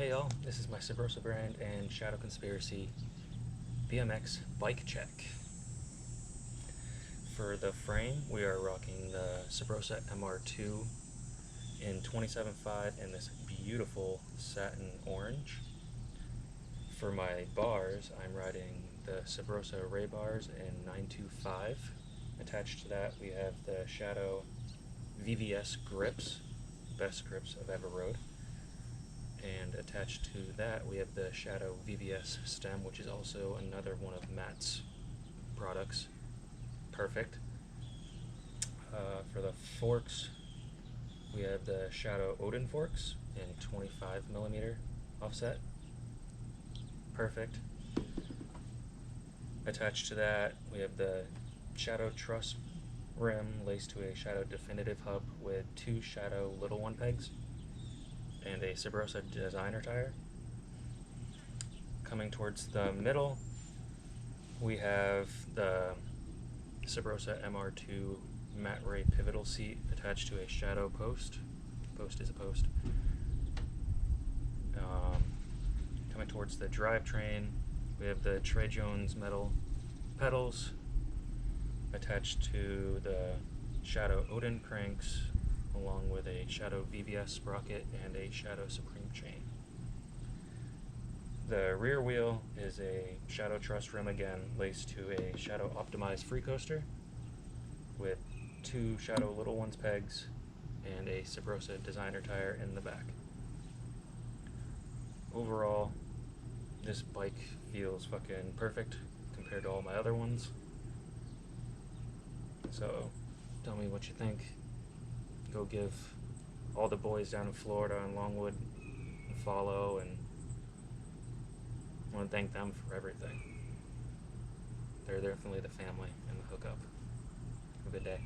Hey y'all, this is my Subrosa brand and Shadow Conspiracy BMX bike check. For the frame, we are rocking the Subrosa MR2 in 27.5 in this beautiful satin orange. For my bars, I'm riding the Subrosa Ray bars in 925. Attached to that, we have the Shadow VVS grips, best grips I've ever rode. And attached to that we have the Shadow VVS stem, which is also another one of Matt's products. Perfect. For the forks, we have the Shadow Odin forks in 25mm offset. Perfect. Attached to that we have the Shadow Truss rim laced to a Shadow Definitive hub with two Shadow Little One pegs and a Subrosa designer tire. Coming towards the middle, we have the Subrosa MR2 Matt Ray pivotal seat attached to a Shadow post. Post is a post. Coming towards the drivetrain, we have the Trey Jones metal pedals attached to the Shadow Odin cranks, along with a Shadow VVS sprocket and a Shadow Supreme chain. The rear wheel is a Shadow Truss rim again, laced to a Shadow Optimized free coaster with two Shadow Little Ones pegs and a Subrosa designer tire in the back. Overall, this bike feels fucking perfect compared to all my other ones. So, tell me what you think. Go give all the boys down in Florida and Longwood a follow, and I want to thank them for everything. They're definitely the family and the hookup. Have a good day.